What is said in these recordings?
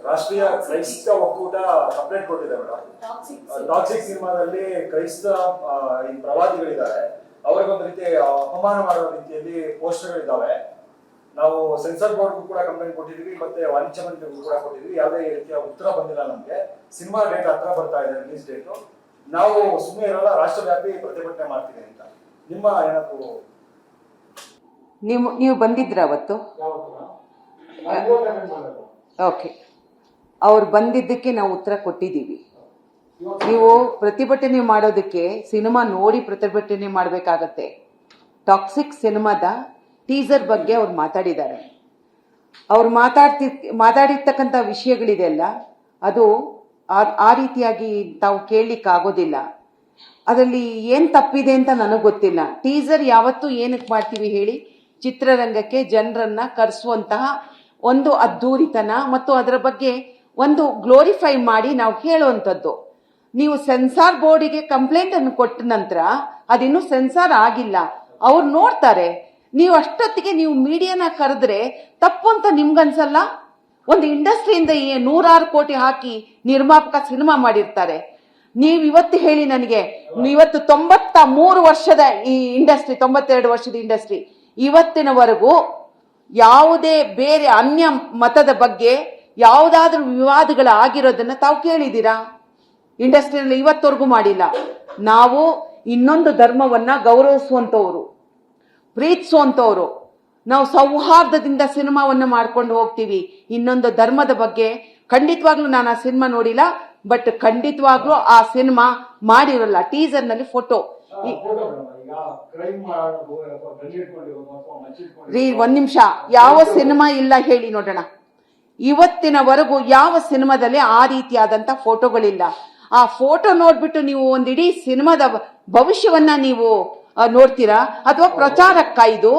ರಾಷ್ಟ್ರೀಯ ಕ್ರೈಸ್ತ ಒಕ್ಕೂಟ ಕಂಪ್ಲೇಂಟ್ ಕೊಟ್ಟಿದೆ ಮೇಡಮ್. ಟಾಕ್ಸಿಕ್ ಸಿನಿಮಾದಲ್ಲಿ ಕ್ರೈಸ್ತ ಈ ಪ್ರವಾದಿಗಳಿದ್ದಾರೆ, ಅವರಿಗೊಂದು ರೀತಿ ಅಪಮಾನ ಮಾಡುವ ರೀತಿಯಲ್ಲಿ ಪೋಸ್ಟರ್ಗಳಿದ್ದಾವೆ. ನಾವು ಸೆನ್ಸರ್ ಬೋರ್ಡ್ಗೂ ಕೂಡ ಕಂಪ್ಲೇಂಟ್ ಕೊಟ್ಟಿದ್ವಿ, ಮತ್ತೆ ವಾಣಿಜ್ಯ ಮಂತ್ರಿಗೂ ಕೂಡ ಕೊಟ್ಟಿದ್ವಿ. ಯಾವುದೇ ರೀತಿಯ ಉತ್ತರ ಬಂದಿಲ್ಲ ನಮಗೆ. ಸಿನಿಮಾ ಡೇಟ್ ಹತ್ರ ಬರ್ತಾ ಇದೆ, ರಿಲೀಸ್ ಡೇಟು. ನಾವು ಸುಮ್ಮನೆ ಇರಲ್ಲ, ರಾಷ್ಟ್ರವ್ಯಾಪಿ ಪ್ರತಿಭಟನೆ ಮಾಡ್ತೀವಿ ಅಂತ. ನಿಮ್ಮ ಏನಾದ್ರು ನೀವು ಬಂದಿದ್ರ ಅವತ್ತು? ಓಕೆ, ಅವ್ರು ಬಂದಿದ್ದಕ್ಕೆ ನಾವು ಉತ್ತರ ಕೊಟ್ಟಿದ್ದೀವಿ. ನೀವು ಪ್ರತಿಭಟನೆ ಮಾಡೋದಕ್ಕೆ ಸಿನಿಮಾ ನೋಡಿ ಪ್ರತಿಭಟನೆ ಮಾಡಬೇಕಾಗತ್ತೆ. ಟಾಕ್ಸಿಕ್ ಸಿನಿಮಾದ ಟೀಸರ್ ಬಗ್ಗೆ ಅವ್ರು ಮಾತಾಡಿದ್ದಾರೆ. ಅವ್ರು ಮಾತಾಡಿರ್ತಕ್ಕಂಥ ವಿಷಯಗಳಿದೆಯಲ್ಲ, ಅದು ಆ ರೀತಿಯಾಗಿ ತಾವು ಕೇಳಲಿಕ್ಕೆ ಆಗೋದಿಲ್ಲ. ಅದರಲ್ಲಿ ಏನು ತಪ್ಪಿದೆ ಅಂತ ನನಗೆ ಗೊತ್ತಿಲ್ಲ. ಟೀಸರ್ ಯಾವತ್ತೂ ಏನಕ್ಕೆ ಮಾಡ್ತೀವಿ ಹೇಳಿ? ಚಿತ್ರರಂಗಕ್ಕೆ ಜನರನ್ನ ಕರೆಸುವಂತಹ ಒಂದು ಅದ್ಧೂರಿತನ ಮತ್ತು ಅದರ ಬಗ್ಗೆ ಒಂದು ಗ್ಲೋರಿಫೈ ಮಾಡಿ ನಾವು ಹೇಳುವಂಥದ್ದು. ನೀವು ಸೆನ್ಸಾರ್ ಬೋರ್ಡಿಗೆ ಕಂಪ್ಲೇಂಟ್ ಅನ್ನು ಕೊಟ್ಟ ನಂತರ ಅದಿನ್ನೂ ಸೆನ್ಸಾರ್ ಆಗಿಲ್ಲ, ಅವ್ರು ನೋಡ್ತಾರೆ. ನೀವು ಅಷ್ಟೊತ್ತಿಗೆ ನೀವು ಮೀಡಿಯಾನ ಕರೆದ್ರೆ ತಪ್ಪು ಅಂತ ನಿಮ್ಗನ್ಸಲ್ಲ? ಒಂದು ಇಂಡಸ್ಟ್ರಿಯಿಂದ 100 ಕೋಟಿ ಹಾಕಿ ನಿರ್ಮಾಪಕ ಸಿನಿಮಾ ಮಾಡಿರ್ತಾರೆ. ನೀವು ಇವತ್ತು ಹೇಳಿ ನನಗೆ, ಇವತ್ತು 93 ವರ್ಷದ ಈ ಇಂಡಸ್ಟ್ರಿ, 92 ವರ್ಷದ ಇಂಡಸ್ಟ್ರಿ, ಇವತ್ತಿನವರೆಗೂ ಯಾವುದೇ ಬೇರೆ ಅನ್ಯ ಮತದ ಬಗ್ಗೆ ಯಾವುದಾದ್ರೂ ವಿವಾದಗಳು ಆಗಿರೋದನ್ನ ತಾವು ಕೇಳಿದ್ದೀರಾ? ಇಂಡಸ್ಟ್ರಿಯಲ್ಲಿ ಇವತ್ತವರೆಗೂ ಮಾಡಿಲ್ಲ. ನಾವು ಇನ್ನೊಂದು ಧರ್ಮವನ್ನ ಗೌರವಿಸುವಂತವ್ರು, ಪ್ರೀತಿಸುವಂತವ್ರು, ನಾವು ಸೌಹಾರ್ದದಿಂದ ಸಿನಿಮಾವನ್ನ ಮಾಡ್ಕೊಂಡು ಹೋಗ್ತೀವಿ. ಇನ್ನೊಂದು ಧರ್ಮದ ಬಗ್ಗೆ ಖಂಡಿತವಾಗ್ಲೂ ನಾನು ಆ ಸಿನಿಮಾ ನೋಡಿಲ್ಲ, ಬಟ್ ಖಂಡಿತವಾಗ್ಲೂ ಆ ಸಿನಿಮಾ ಮಾಡಿರಲ್ಲ. ಟೀಸರ್ ನಲ್ಲಿ ಫೋಟೋ ರೀ, ಒಂದ್ ನಿಮಿಷ, ಯಾವ ಸಿನಿಮಾ ಇಲ್ಲ ಹೇಳಿ ನೋಡೋಣ. ಇವತ್ತಿನವರೆಗೂ ಯಾವ ಸಿನಿಮಾದಲ್ಲಿ ಆ ರೀತಿಯಾದಂತ ಫೋಟೋಗಳಿಲ್ಲ. ಆ ಫೋಟೋ ನೋಡ್ಬಿಟ್ಟು ನೀವು ಒಂದಿಡೀ ಸಿನಿಮಾದ ಭವಿಷ್ಯವನ್ನ ನೀವು ನೋಡ್ತೀರಾ ಅಥವಾ ಪ್ರಚಾರಕ್ಕ? ಇದು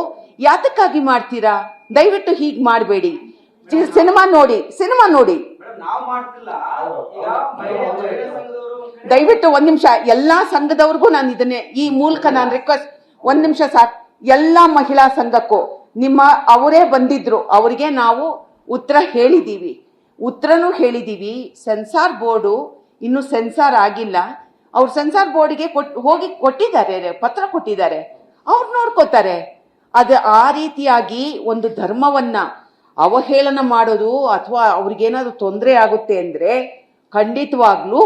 ಯಾತಕ್ಕಾಗಿ ಮಾಡ್ತೀರಾ? ದಯವಿಟ್ಟು ಹೀಗ್ ಮಾಡಬೇಡಿ. ಸಿನಿಮಾ ನೋಡಿ. ದಯವಿಟ್ಟು ಒಂದ್ ನಿಮಿಷ, ಎಲ್ಲಾ ಸಂಘದವ್ರಿಗೂ ನಾನು ಇದನ್ನೇ ಈ ಮೂಲಕ ನಾನು ರಿಕ್ವೆಸ್ಟ್, ಒಂದ್ ನಿಮಿಷ ಸಾಕು. ಎಲ್ಲಾ ಮಹಿಳಾ ಸಂಘಕ್ಕೂ ಅವರೇ ಬಂದಿದ್ರು, ಅವರಿಗೆ ನಾವು ಉತ್ತರ ಹೇಳಿದೀವಿ. ಸೆನ್ಸಾರ್ ಬೋರ್ಡು ಇನ್ನು ಸೆನ್ಸಾರ್ ಆಗಿಲ್ಲ. ಅವ್ರು ಸೆನ್ಸಾರ್ ಬೋರ್ಡ್ಗೆ ಹೋಗಿ ಕೊಟ್ಟಿದ್ದಾರೆ, ಪತ್ರ ಕೊಟ್ಟಿದ್ದಾರೆ, ಅವ್ರು ನೋಡ್ಕೋತಾರೆ. ಅದು ಆ ರೀತಿಯಾಗಿ ಒಂದು ಧರ್ಮವನ್ನ ಅವಹೇಳನ ಮಾಡೋದು ಅಥವಾ ಅವ್ರಿಗೇನಾದ್ರು ತೊಂದರೆ ಆಗುತ್ತೆ ಅಂದ್ರೆ ಖಂಡಿತವಾಗ್ಲೂ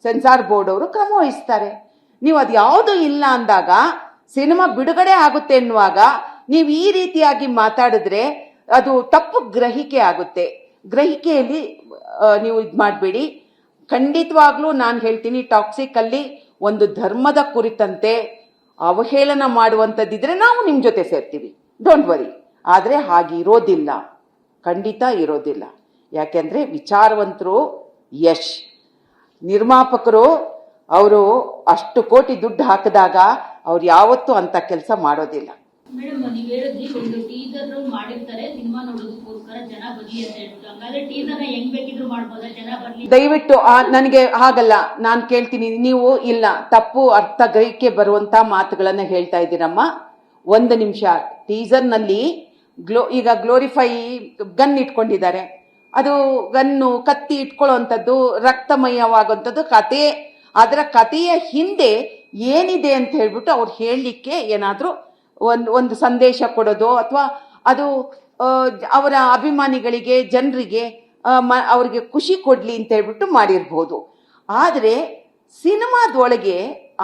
ಸೆನ್ಸಾರ್ ಬೋರ್ಡ್ ಅವರು ಕ್ರಮ ವಹಿಸ್ತಾರೆ. ನೀವು ಅದು ಯಾವುದು ಇಲ್ಲ ಅಂದಾಗ, ಸಿನಿಮಾ ಬಿಡುಗಡೆ ಆಗುತ್ತೆ ಎನ್ನುವಾಗ ನೀವು ಈ ರೀತಿಯಾಗಿ ಮಾತಾಡಿದ್ರೆ ಅದು ತಪ್ಪು ಗ್ರಹಿಕೆ ಆಗುತ್ತೆ. ಗ್ರಹಿಕೆಯಲ್ಲಿ ನೀವು ಇದು ಮಾಡಬೇಡಿ. ಖಂಡಿತವಾಗ್ಲೂ ನಾನು ಹೇಳ್ತೀನಿ, ಟಾಕ್ಸಿಕ್ ಅಲ್ಲಿ ಒಂದು ಧರ್ಮದ ಕುರಿತಂತೆ ಅವಹೇಳನ ಮಾಡುವಂಥದ್ದಿದ್ರೆ ನಾವು ನಿಮ್ಮ ಜೊತೆ ಸೇರ್ತೀವಿ, ಡೋಂಟ್ ವರಿ. ಆದರೆ ಹಾಗಿರೋದಿಲ್ಲ, ಖಂಡಿತ ಇರೋದಿಲ್ಲ. ಯಾಕೆಂದ್ರೆ ವಿಚಾರವಂತರು, ಯಶ್ ನಿರ್ಮಾಪಕರು, ಅವರು ಅಷ್ಟು ಕೋಟಿ ದುಡ್ಡು ಹಾಕಿದಾಗ ಅವ್ರು ಯಾವತ್ತೂ ಅಂತ ಕೆಲಸ ಮಾಡೋದಿಲ್ಲ. ಮೇಡಮ್, ನೀವು ಹೇಳಿದ್ರಿ ಒಂದು ಟೀಸರ್ ಮಾಡಿರ್ತಾರೆ ಸಿನಿಮಾ ನೋಡೋದಕ್ಕೋಸ್ಕರ ಜನ ಬನ್ನಿ ಅಂತ ಹೇಳ್ಬಿಟ್ಟು. ಹಂಗಾದ್ರೆ ಟೀಸರ್ ಹೆಂಗ್ ಬೇಕಿದ್ರು ಮಾಡ್ಬೋದಾ? ಜನ ಬರ್ಲಿ? ದಯವಿಟ್ಟು ನನಗೆ ಹಾಗಲ್ಲ, ನಾನು ಕೇಳ್ತೀನಿ. ನೀವು ಇಲ್ಲ, ತಪ್ಪು ಅರ್ಥ ಗ್ರಹಿಕೆ ಬರುವಂತ ಮಾತುಗಳನ್ನ ಹೇಳ್ತಾ ಇದ್ದೀರಮ್ಮ. ಒಂದು ನಿಮಿಷ. ಟೀಸರ್ ನಲ್ಲಿ ಈಗ ಗ್ಲೋರಿಫೈ ಗನ್ ಇಟ್ಕೊಂಡಿದ್ದಾರೆ. ಅದು ಗನ್ನು ಕತ್ತಿ ಇಟ್ಕೊಳ್ಳುವಂಥದ್ದು, ರಕ್ತಮಯವಾಗುವಂಥದ್ದು ಕತೆ. ಅದರ ಕಥೆಯ ಹಿಂದೆ ಏನಿದೆ ಅಂತ ಹೇಳ್ಬಿಟ್ಟು ಅವ್ರು ಹೇಳಲಿಕ್ಕೆ ಏನಾದ್ರೂ ಒಂದು ಸಂದೇಶ ಕೊಡೋದು ಅಥವಾ ಅದು ಅವರ ಅಭಿಮಾನಿಗಳಿಗೆ, ಜನರಿಗೆ ಅವ್ರಿಗೆ ಖುಷಿ ಕೊಡ್ಲಿ ಅಂತ ಹೇಳ್ಬಿಟ್ಟು ಮಾಡಿರ್ಬೋದು. ಆದ್ರೆ ಸಿನಿಮಾದೊಳಗೆ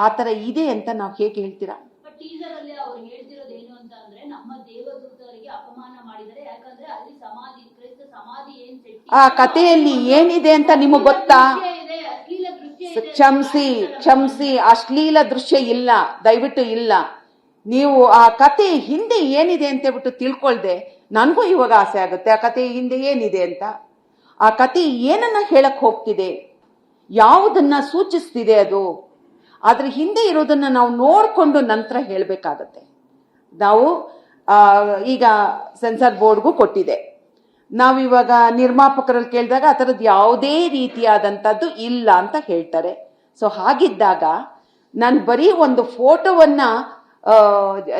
ಆ ತರ ಇದೆ ಅಂತ ನಾವು ಹೇಗೆ ಹೇಳ್ತೀರಾ? ಟೀಸರ್ ಅಲ್ಲಿ ಅವ್ರು ಹೇಳ್ತಿರೋದು ಏನು ಅಂತ ಅಂದ್ರೆ, ನಮ್ಮ ದೇವದೂತರಿಗೆ ಅಪಮಾನ ಮಾಡಿದರೆ, ಯಾಕಂದ್ರೆ ಅಲ್ಲಿ ಸಮಾಧಿ, ಕ್ರೈಸ್ತ ಸಮಾಧಿ ಆ ಕಥೆಯಲ್ಲಿ ಏನಿದೆ ಅಂತ ನಿಮಗೆ ಗೊತ್ತಾ? ಕ್ಷಮಿಸಿ, ಅಶ್ಲೀಲ ದೃಶ್ಯ ಇಲ್ಲ, ದಯವಿಟ್ಟು ಇಲ್ಲ. ನೀವು ಆ ಕತೆ ಹಿಂದೆ ಏನಿದೆ ಅಂತ ಹೇಳ್ಬಿಟ್ಟು ತಿಳ್ಕೊಳ್ದೆ ನನಗೂ ಇವಾಗ ಆಸೆ ಆಗುತ್ತೆ, ಆ ಕತೆ ಹಿಂದೆ ಏನಿದೆ ಅಂತ. ಆ ಕತೆ ಏನನ್ನ ಹೇಳಕ್ ಹೋಗ್ತಿದೆ, ಯಾವುದನ್ನ ಸೂಚಿಸ್ತಿದೆ, ಅದು ಅದ್ರ ಹಿಂದೆ ಇರೋದನ್ನ ನಾವು ನೋಡ್ಕೊಂಡು ನಂತರ ಹೇಳಬೇಕಾಗತ್ತೆ. ನಾವು ಈಗ ಸೆನ್ಸಾರ್ ಬೋರ್ಡ್ಗೂ ಕೊಟ್ಟಿದೆ. ನಾವಿವಾಗ ನಿರ್ಮಾಪಕರಲ್ಲಿ ಕೇಳಿದಾಗ ಆ ಥರದ್ದು ಯಾವುದೇ ರೀತಿಯಾದಂಥದ್ದು ಇಲ್ಲ ಅಂತ ಹೇಳ್ತಾರೆ. ಸೊ ಹಾಗಿದ್ದಾಗ ನಾನು ಬರೀ ಒಂದು ಫೋಟೋವನ್ನ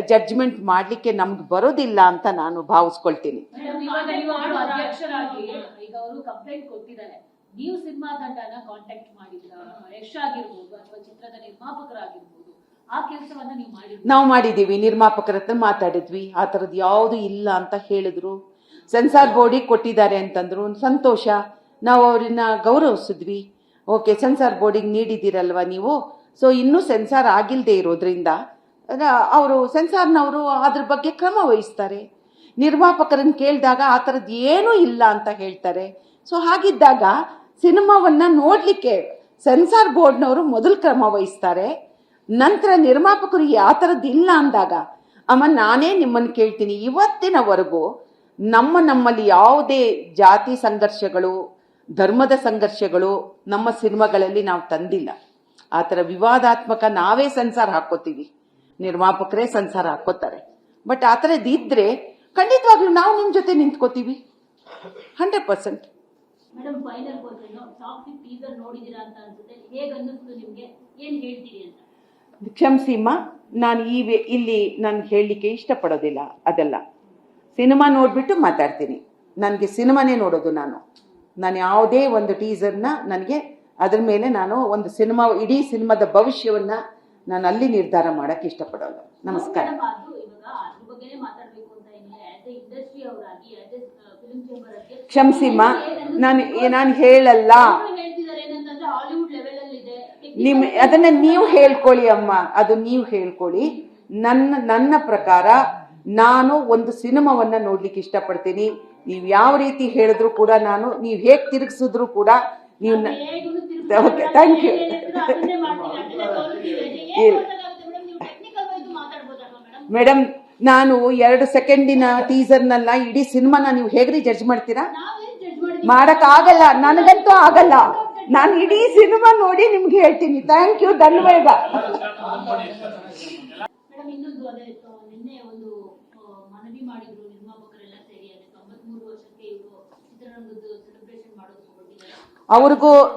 ಜಡ್ಜ್ಮೆಂಟ್ ಮಾಡ್ಲಿಕ್ಕೆ ನಮ್ಗೆ ಬರೋದಿಲ್ಲ ಅಂತ ನಾನು ಭಾವಿಸ್ಕೊಳ್ತೀನಿ. ಈಗ ಅವರು ಅವರು ಕಂಪ್ಲೇಂಟ್ ಕೊಟ್ಟಿದ್ದಾರೆ. ನೀವು ಸಿನಿಮಾ ತಂಡನ ಕಾಂಟ್ಯಾಕ್ಟ್ ಮಾಡಿದ್ರ, ಯಶ್ ಆಗಿರ್ಬೋದು ಅಥವಾ ಚಿತ್ರದ ನಿರ್ಮಾಪಕರಾಗಿರ್ಬೋದು, ಆ ಕೆಲಸವನ್ನ ನೀವು ಮಾಡಿದ್ರಿ? ನಾವು ಮಾಡಿದೀವಿ, ನಿರ್ಮಾಪಕರ ಹತ್ರ ಮಾತಾಡಿದ್ವಿ, ಆ ಥರದ್ದು ಯಾವುದು ಇಲ್ಲ ಅಂತ ಹೇಳಿದ್ರು. ಸೆನ್ಸಾರ್ ಬೋರ್ಡಿಗೆ ಕೊಟ್ಟಿದ್ದಾರೆ ಅಂತಂದ್ರು, ಸಂತೋಷ, ನಾವು ಅವ್ರನ್ನ ಗೌರವಿಸಿದ್ವಿ. ಓಕೆ, ಸೆನ್ಸಾರ್ ಬೋರ್ಡಿಗೆ ನೀಡಿದ್ದೀರಲ್ವ ನೀವು, ಸೊ ಇನ್ನೂ ಸೆನ್ಸಾರ್ ಆಗಿಲ್ಲದೆ ಇರೋದ್ರಿಂದ ಅವರು ಸೆನ್ಸಾರ್ನವರು ಅದ್ರ ಬಗ್ಗೆ ಕ್ರಮ ವಹಿಸ್ತಾರೆ. ನಿರ್ಮಾಪಕರನ್ನು ಕೇಳಿದಾಗ ಆ ಥರದ್ದು ಏನೂ ಇಲ್ಲ ಅಂತ ಹೇಳ್ತಾರೆ. ಸೊ ಹಾಗಿದ್ದಾಗ ಸಿನಿಮಾವನ್ನ ನೋಡಲಿಕ್ಕೆ ಸೆನ್ಸಾರ್ ಬೋರ್ಡ್ನವರು ಮೊದಲು ಕ್ರಮ ವಹಿಸ್ತಾರೆ. ನಂತರ ನಿರ್ಮಾಪಕರಿಗೆ ಆ ಥರದ್ದು ಇಲ್ಲ ಅಂದಾಗ ಅಮ್ಮ ನಾನೇ ನಿಮ್ಮನ್ನು ಕೇಳ್ತೀನಿ, ಇವತ್ತಿನವರೆಗೂ ನಮ್ಮಲ್ಲಿ ಯಾವುದೇ ಜಾತಿ ಸಂಘರ್ಷಗಳು, ಧರ್ಮದ ಸಂಘರ್ಷಗಳು ನಮ್ಮ ಸಿನಿಮಾಗಳಲ್ಲಿ ನಾವು ತಂದಿಲ್ಲ. ಆ ಥರ ವಿವಾದಾತ್ಮಕ ನಾವೇ ಸೆನ್ಸಾರ್ ಹಾಕೋತೀವಿ, ನಿರ್ಮಾಪಕರೇ ಸೆನ್ಸಾರ್ ಹಾಕೋತಾರೆ. ಬಟ್ ಆ ಥರದ್ದು ಇದ್ರೆ ಖಂಡಿತವಾಗ್ಲೂ ನಾವು ನಿಮ್ಮ ಜೊತೆ ನಿಂತ್ಕೋತೀವಿ 100%. Madam, final question, Toxic teaser ನೋಡಿದೀರಾ ಅಂತ ಅನ್ಸುತ್ತೆ, ಹೇಗೆ ಅನ್ನಿಸ್ತು ನಿಮ್ಗೆ, ಏನ್ ಹೇಳ್ತೀರಿ ಅಂತ? ಕ್ಷಮಿಸಿಮ್ಮ, ನಾನು ಇಲ್ಲಿ ನಾನು ಹೇಳಲಿಕ್ಕೆ ಇಷ್ಟಪಡೋದಿಲ್ಲ. ಅದೆಲ್ಲ ಸಿನಿಮಾ ನೋಡ್ಬಿಟ್ಟು ಮಾತಾಡ್ತೀನಿ. ನನಗೆ ಸಿನಿಮಾನೇ ನೋಡೋದು. ನಾನು ಯಾವುದೇ ಒಂದು ಟೀಸರ್ನ ನನಗೆ ಅದ್ರ ಮೇಲೆ ನಾನು ಒಂದು ಸಿನಿಮಾ, ಇಡೀ ಸಿನಿಮಾದ ಭವಿಷ್ಯವನ್ನ ನಾನು ಅಲ್ಲಿ ನಿರ್ಧಾರ ಮಾಡಕ್ಕೆ ಇಷ್ಟಪಡೋಲ್ಲ. ನಮಸ್ಕಾರ. ಕ್ಷಮಿಸಿಮ್ಮ, ನಾನು ಹೇಳಲ್ಲ. ಅದನ್ನ ನೀವು ಹೇಳ್ಕೊಳ್ಳಿ ಅಮ್ಮ, ಅದು ನೀವು ಹೇಳ್ಕೊಳ್ಳಿ. ನನ್ನ ಪ್ರಕಾರ ನಾನು ಒಂದು ಸಿನಿಮಾವನ್ನ ನೋಡ್ಲಿಕ್ಕೆ ಇಷ್ಟಪಡ್ತೀನಿ. ನೀವು ಯಾವ ರೀತಿ ಹೇಳಿದ್ರು ಕೂಡ ನೀವು ಹೇಗೆ ತಿರುಗಿಸಿದ್ರು ಕೂಡ ನೀವು ಓಕೆ, ಥ್ಯಾಂಕ್ ಯು. ಮೇಡಮ್, ನಾನು 2 ಸೆಕೆಂಡಿನ ಟೀಸರ್ನಲ್ಲ, ಇಡೀ ಸಿನಿಮಾನ ನೀವು ಹೇಗ್ರಿ ಜಡ್ಜ್ ಮಾಡ್ತೀರಾ? ಮಾಡಕ್ ಆಗಲ್ಲ, ನನಗಂತೂ ಆಗಲ್ಲ. ನಾನು ಇಡೀ ಸಿನಿಮಾ ನೋಡಿ ನಿಮ್ಗೆ ಹೇಳ್ತೀನಿ. ಥ್ಯಾಂಕ್ ಯು, ಧನ್ಯವಾದ. ಇನ್ನೊಂದು ಅದೇ ನಿನ್ನೆ ಒಂದು ಮನವಿ ಮಾಡಿದ್ರು ನಿರ್ಮಾಪಕರೆಲ್ಲ ಸೇರಿ, ಅದೇ 93 ವರ್ಷಕ್ಕೆ ಇವರು ಚಿತ್ರರಂಗದ ಸೆಲೆಬ್ರೇಷನ್ ಮಾಡೋದು.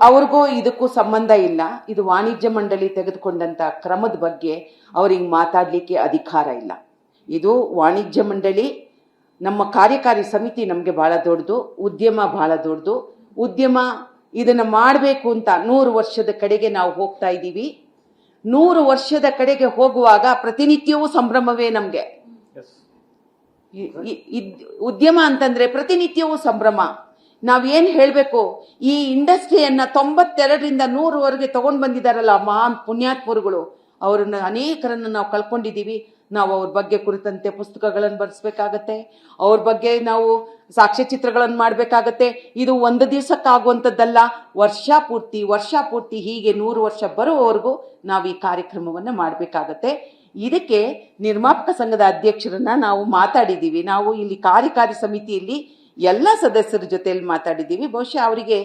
ಅವ್ರಿಗೂ ಇದಕ್ಕೂ ಸಂಬಂಧ ಇಲ್ಲ. ಇದು ವಾಣಿಜ್ಯ ಮಂಡಳಿ ತೆಗೆದುಕೊಂಡಂತ ಕ್ರಮದ ಬಗ್ಗೆ ಅವ್ರಿಗೆ ಮಾತಾಡ್ಲಿಕ್ಕೆ ಅಧಿಕಾರ ಇಲ್ಲ. ಇದು ವಾಣಿಜ್ಯ ಮಂಡಳಿ, ನಮ್ಮ ಕಾರ್ಯಕಾರಿ ಸಮಿತಿ ನಮಗೆ ಬಹಳ ದೊಡ್ಡದು, ಉದ್ಯಮ ಬಹಳ ದೊಡ್ಡದು. ಉದ್ಯಮ ಇದನ್ನ ಮಾಡಬೇಕು ಅಂತ 100 ವರ್ಷದ ಕಡೆಗೆ ನಾವು ಹೋಗ್ತಾ ಇದ್ದೀವಿ. 100 ವರ್ಷದ ಕಡೆಗೆ ಹೋಗುವಾಗ ಪ್ರತಿನಿತ್ಯವೂ ಸಂಭ್ರಮವೇ ನಮ್ಗೆ. ಉದ್ಯಮ ಅಂತಂದ್ರೆ ಪ್ರತಿನಿತ್ಯವೂ ಸಂಭ್ರಮ. ನಾವೇನ್ ಹೇಳ್ಬೇಕು, ಈ ಇಂಡಸ್ಟ್ರಿಯನ್ನ 92ರಿಂದ 100ವರೆಗೆ ತಗೊಂಡ್ ಬಂದಿದಾರಲ್ಲ ಮಹಾನ್ ಪುಣ್ಯಾತ್ಮರುಗಳು, ಅವ್ರನ್ನ ಅನೇಕರನ್ನ ನಾವು ಕಳ್ಕೊಂಡಿದ್ದೀವಿ. ನಾವು ಅವ್ರ ಬಗ್ಗೆ ಕುರಿತಂತೆ ಪುಸ್ತಕಗಳನ್ನು ಬರೆಸ್ಬೇಕಾಗತ್ತೆ, ಅವ್ರ ಬಗ್ಗೆ ನಾವು ಸಾಕ್ಷ್ಯಚಿತ್ರಗಳನ್ನು ಮಾಡಬೇಕಾಗತ್ತೆ. ಇದು ಒಂದು ದಿವಸಕ್ಕಾಗುವಂಥದ್ದಲ್ಲ, ವರ್ಷ ಪೂರ್ತಿ ಹೀಗೆ 100 ವರ್ಷ ಬರುವವರೆಗೂ ನಾವು ಈ ಕಾರ್ಯಕ್ರಮವನ್ನ ಮಾಡಬೇಕಾಗತ್ತೆ. ಇದಕ್ಕೆ ನಿರ್ಮಾಪಕ ಸಂಘದ ಅಧ್ಯಕ್ಷರನ್ನ ನಾವು ಮಾತಾಡಿದ್ದೀವಿ. ನಾವು ಇಲ್ಲಿ ಕಾರ್ಯಕಾರಿ ಸಮಿತಿಯಲ್ಲಿ ಎಲ್ಲ ಸದಸ್ಯರ ಜೊತೆಯಲ್ಲಿ ಮಾತಾಡಿದ್ದೀವಿ. ಬಹುಶಃ ಅವರಿಗೆ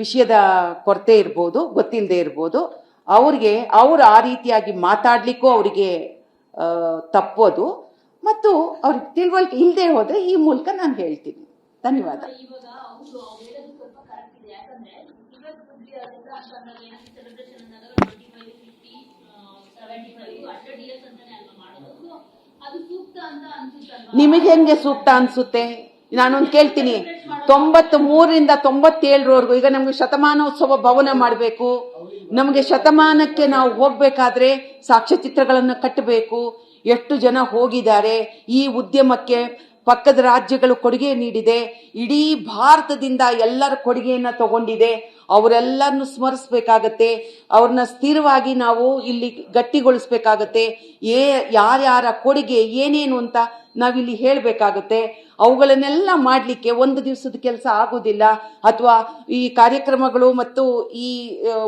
ವಿಷಯದ ಕೊರತೆ ಇರ್ಬೋದು, ಗೊತ್ತಿಲ್ಲದೆ ಇರ್ಬೋದು. ಅವ್ರು ಆ ರೀತಿಯಾಗಿ ಮಾತಾಡ್ಲಿಕ್ಕೂ ಅವರಿಗೆ ತಪ್ಪೋದು, ಮತ್ತು ಅವ್ರಿಗೆ ತಿಳುವಳಿಕೆ ಇಲ್ಲದೆ ಹೋದ್ರೆ ಈ ಮೂಲಕ ನಾನು ಹೇಳ್ತೀನಿ. ಧನ್ಯವಾದ. ನಿಮಗೆ ಹೆಂಗೆ ಸೂಕ್ತ ಅನ್ಸುತ್ತೆ? ನಾನೊಂದು ಕೇಳ್ತೀನಿ, 93ರಿಂದ 97ರವರೆಗೂ ಈಗ ನಮ್ಗೆ ಶತಮಾನೋತ್ಸವ ಭವನ ಮಾಡಬೇಕು. ನಮಗೆ ಶತಮಾನಕ್ಕೆ ನಾವು ಹೋಗ್ಬೇಕಾದ್ರೆ ಸಾಕ್ಷ್ಯಚಿತ್ರಗಳನ್ನು ಕಟ್ಟಬೇಕು. ಎಷ್ಟು ಜನ ಹೋಗಿದ್ದಾರೆ, ಈ ಉದ್ಯಮಕ್ಕೆ ಪಕ್ಕದ ರಾಜ್ಯಗಳು ಕೊಡುಗೆ ನೀಡಿದೆ, ಇಡೀ ಭಾರತದಿಂದ ಎಲ್ಲರ ಕೊಡುಗೆಯನ್ನ ತಗೊಂಡಿದೆ. ಅವರೆಲ್ಲರನ್ನು ಸ್ಮರಿಸಬೇಕಾಗತ್ತೆ, ಅವ್ರನ್ನ ಸ್ಥಿರವಾಗಿ ನಾವು ಇಲ್ಲಿ ಗಟ್ಟಿಗೊಳಿಸ್ಬೇಕಾಗತ್ತೆ. ಯಾರ್ಯಾರ ಕೊಡುಗೆ ಏನೇನು ಅಂತ ನಾವಿಲ್ಲಿ ಹೇಳಬೇಕಾಗತ್ತೆ. ಅವುಗಳನ್ನೆಲ್ಲ ಮಾಡಲಿಕ್ಕೆ ಒಂದು ದಿವಸದ ಕೆಲಸ ಆಗೋದಿಲ್ಲ. ಅಥವಾ ಈ ಕಾರ್ಯಕ್ರಮಗಳು ಮತ್ತು ಈ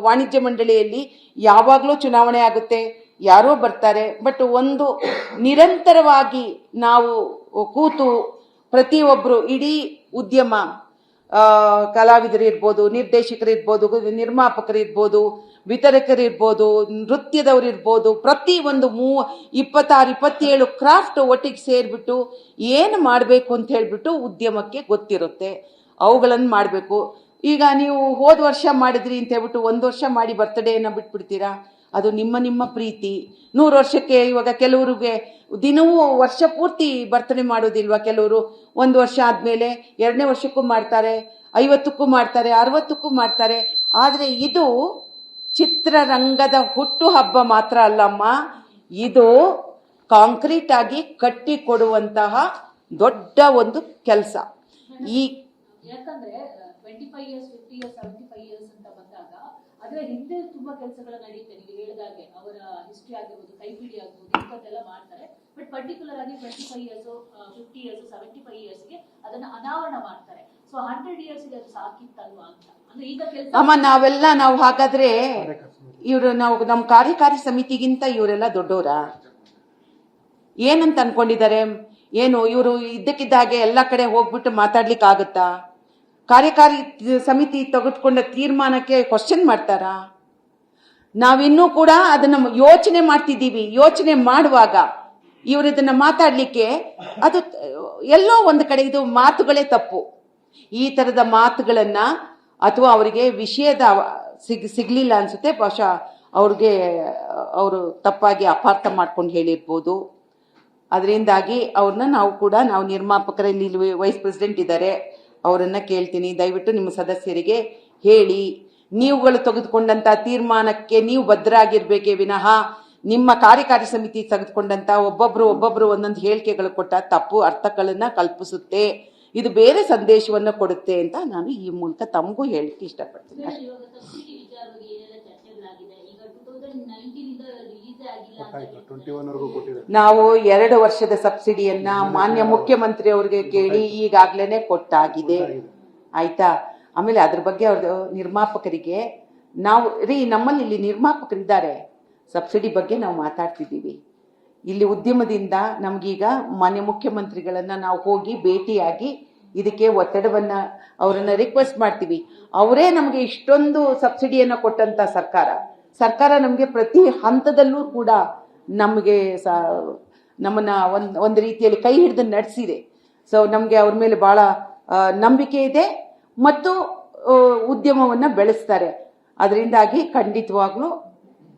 ವಾಣಿಜ್ಯ ಮಂಡಳಿಯಲ್ಲಿ ಯಾವಾಗಲೂ ಚುನಾವಣೆ ಆಗುತ್ತೆ, ಯಾರೋ ಬರ್ತಾರೆ. ಬಟ್ ಒಂದು ನಿರಂತರವಾಗಿ ನಾವು ಕೂತು ಪ್ರತಿಯೊಬ್ಬರು, ಇಡೀ ಉದ್ಯಮ, ಕಲಾವಿದರಿರ್ಬೋದು, ನಿರ್ದೇಶಕರಿರ್ಬೋದು, ನಿರ್ಮಾಪಕರಿರ್ಬೋದು, ವಿತರಕರಿರ್ಬೋದು, ನೃತ್ಯದವರಿರ್ಬೋದು, ಪ್ರತಿ ಒಂದು 26-27 ಕ್ರಾಫ್ಟ್ ಒಟ್ಟಿಗೆ ಸೇರ್ಬಿಟ್ಟು ಏನು ಮಾಡಬೇಕು ಅಂತ ಹೇಳ್ಬಿಟ್ಟು ಉದ್ಯಮಕ್ಕೆ ಗೊತ್ತಿರುತ್ತೆ. ಅವುಗಳನ್ನು ಮಾಡಬೇಕು. ಈಗ ನೀವು ಹೋದ ವರ್ಷ ಮಾಡಿದ್ರಿ ಅಂತ ಹೇಳ್ಬಿಟ್ಟು 1 ವರ್ಷ ಮಾಡಿ ಬರ್ತ್ಡೇನ ಬಿಟ್ಬಿಡ್ತೀರಾ? ಅದು ನಿಮ್ಮ ನಿಮ್ಮ ಪ್ರೀತಿ. 100 ವರ್ಷಕ್ಕೆ ಇವಾಗ ಕೆಲವರಿಗೆ ದಿನವೂ ವರ್ಷ ಪೂರ್ತಿ ಬರ್ತಡೇ ಮಾಡೋದಿಲ್ವಾ, ಕೆಲವರು 1 ವರ್ಷ ಆದ್ಮೇಲೆ 2ನೇ ವರ್ಷಕ್ಕೂ ಮಾಡ್ತಾರೆ, 50ಕ್ಕೂ ಮಾಡ್ತಾರೆ, 60ಕ್ಕೂ ಮಾಡ್ತಾರೆ. ಆದರೆ ಇದು ಚಿತ್ರರಂಗದ ಹುಟ್ಟು ಹಬ್ಬ ಮಾತ್ರ ಅಲ್ಲಮ್ಮ, ಇದು ಕಾಂಕ್ರೀಟ್ ಆಗಿ ಕಟ್ಟಿ ಕೊಡುವಂತಹ ದೊಡ್ಡ ಒಂದು ಕೆಲಸ. ಈ ಯಾಕಂದ್ರೆ 25 years 50 years 75 years ಅಂತ ಬಂದಾಗ ಅದರ ಹಿಂದೆ ತುಂಬಾ ಕೆಲಸಗಳು ನಡೆಯುತ್ತೆ. ನೀವು ಹೇಳಿದಾಗೆ ಅವರ ಹಿಸ್ಟ್ರಿ ಆಗಿರ್ಬೋದು, ಕೈಪಿಡಿ ಆಗ್ಬೋದು, ಇಂಥದ್ದೆಲ್ಲ ಮಾಡ್ತಾರೆ. ಬಟ್ ಪರ್ಟಿಕ್ಯುಲರ್ ಆಗಿ 25 years 50 years 75 yearsಗೆ ಅದನ್ನ ಅನಾವರಣ ಮಾಡ್ತಾರೆ. ಸೊ 100 yearsಗೆ ಅದು ಸಾಕಿತ್ತಲ್ವಾ ಅಂತ. ಅಂದ್ರೆ ಈಗ ಕೆಲಸ ಅಮ್ಮ ನಾವು ಹಾಗಾದ್ರೆ ಇವರು ನಮ್ಮ ಕಾರ್ಯಕಾರಿ ಸಮಿತಿಗಿಂತ ಇವರೆಲ್ಲ ದೊಡ್ಡವರ ಏನಂತ ಅನ್ಕೊಂಡಿದ್ದಾರೆ? ಏನು ಇವರು ಇದ್ದಕ್ಕಿದ್ದ ಹಾಗೆ ಎಲ್ಲ ಕಡೆ ಹೋಗ್ಬಿಟ್ಟು ಮಾತಾಡ್ಲಿಕ್ಕೆ ಆಗುತ್ತಾ? ಕಾರ್ಯಕಾರಿ ಸಮಿತಿ ತೆಗೆದುಕೊಂಡ ತೀರ್ಮಾನಕ್ಕೆ ಕ್ವಶನ್ ಮಾಡ್ತಾರಾ? ನಾವಿನ್ನೂ ಕೂಡ ಅದನ್ನ ಯೋಚನೆ ಮಾಡ್ತಿದ್ದೀವಿ. ಯೋಚನೆ ಮಾಡುವಾಗ ಇವರು ಇದನ್ನ ಮಾತಾಡ್ಲಿಕ್ಕೆ ಅದು ಎಲ್ಲೋ ಒಂದು ಕಡೆ ಇದು ಮಾತುಗಳೇ ತಪ್ಪು. ಈ ತರದ ಮಾತುಗಳನ್ನ ಅಥವಾ ಅವರಿಗೆ ವಿಷಯದ ಸಿಗ್ಲಿಲ್ಲ ಅನ್ಸುತ್ತೆ, ಬಹುಶಃ ಅವ್ರಿಗೆ ಅವರು ತಪ್ಪಾಗಿ ಅಪಾರ್ಥ ಮಾಡ್ಕೊಂಡು ಹೇಳಿರ್ಬೋದು. ಅದರಿಂದಾಗಿ ಅವ್ರನ್ನ ನಾವು ನಿರ್ಮಾಪಕರಲ್ಲಿ ವೈಸ್ ಪ್ರೆಸಿಡೆಂಟ್ ಇದ್ದಾರೆ, ಅವರನ್ನ ಕೇಳ್ತೀನಿ, ದಯವಿಟ್ಟು ನಿಮ್ಮ ಸದಸ್ಯರಿಗೆ ಹೇಳಿ, ನೀವುಗಳು ತೆಗೆದುಕೊಂಡಂತ ತೀರ್ಮಾನಕ್ಕೆ ನೀವು ಬದ್ಧರಾಗಿರ್ಬೇಕೇ ವಿನಃ ನಿಮ್ಮ ಕಾರ್ಯಕಾರಿ ಸಮಿತಿ ತೆಗೆದುಕೊಂಡಂತ ಒಬ್ಬೊಬ್ರು ಒಂದೊಂದು ಹೇಳಿಕೆಗಳು ಕೊಟ್ಟ ತಪ್ಪು ಅರ್ಥಗಳನ್ನ ಕಲ್ಪಿಸುತ್ತೆ, ಇದು ಬೇರೆ ಸಂದೇಶವನ್ನ ಕೊಡುತ್ತೆ ಅಂತ ನಾನು ಈ ಮೂಲಕ ತಮಗೂ ಹೇಳಲಿಕ್ಕೆ ಇಷ್ಟಪಡ್ತೀನಿ. ಇವಾಗ ಸಬ್ಸಿಡಿ ವಿಚಾರವಾಗಿ ಏನೆಲ್ಲ ಚರ್ಚೆಗಳಾಗಿದೆ. ಈಗ 2019 ಇಂದ ರಿಲೀಸ್ ಆಗಿಲ್ಲ ಅಂತ 21 ವರೆಗೂ ಕೊಟ್ಟಿದ್ದಾರೆ. ನಾವು 2 ವರ್ಷದ ಸಬ್ಸಿಡಿಯನ್ನ ಮಾನ್ಯ ಮುಖ್ಯಮಂತ್ರಿ ಅವರಿಗೆ ಕೇಳಿ ಈಗಾಗ್ಲೇನೆ ಕೊಟ್ಟಾಗಿದೆ, ಆಯ್ತಾ. ಆಮೇಲೆ ಅದ್ರ ಬಗ್ಗೆ ಅವ್ರದ್ದು ನಿರ್ಮಾಪಕರಿಗೆ ನಮ್ಮಲ್ಲಿ ಇಲ್ಲಿ ನಿರ್ಮಾಪಕರಿದ್ದಾರೆ, ಸಬ್ಸಿಡಿ ಬಗ್ಗೆ ನಾವು ಮಾತಾಡ್ತಿದ್ದೀವಿ. ಇಲ್ಲಿ ಉದ್ಯಮದಿಂದ ನಮ್ಗೀಗ ಮಾನ್ಯ ಮುಖ್ಯಮಂತ್ರಿಗಳನ್ನ ನಾವು ಹೋಗಿ ಭೇಟಿಯಾಗಿ ಇದಕ್ಕೆ ಒತ್ತಡವನ್ನ ಅವರನ್ನ ರಿಕ್ವೆಸ್ಟ್ ಮಾಡ್ತೀವಿ. ಅವರೇ ನಮಗೆ ಇಷ್ಟೊಂದು ಸಬ್ಸಿಡಿಯನ್ನ ಕೊಟ್ಟಂತ ಸರ್ಕಾರ ನಮಗೆ ಪ್ರತಿ ಹಂತದಲ್ಲೂ ಕೂಡ ನಮಗೆ ನಮ್ಮನ್ನ ಒಂದು ರೀತಿಯಲ್ಲಿ ಕೈ ಹಿಡಿದು ನಡೆಸಿದೆ. ಸೊ ನಮಗೆ ಅವ್ರ ಮೇಲೆ ಬಹಳ ನಂಬಿಕೆ ಇದೆ ಮತ್ತು ಉದ್ಯಮವನ್ನ ಬೆಳೆಸ್ತಾರೆ. ಅದರಿಂದಾಗಿ ಖಂಡಿತವಾಗ್ಲೂ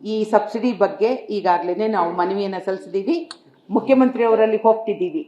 ಈ ಸಬ್ಸಿಡಿ ಬಗ್ಗೆ ಈಗಾಗಲೇ ನಾವು ಮನವಿಯನ್ನ ಸಲ್ಲಿಸಿದ್ದೀವಿ, ಮುಖ್ಯಮಂತ್ರಿ ಅವರಲ್ಲಿ ಹೋಗ್ತಿದ್ದೀವಿ.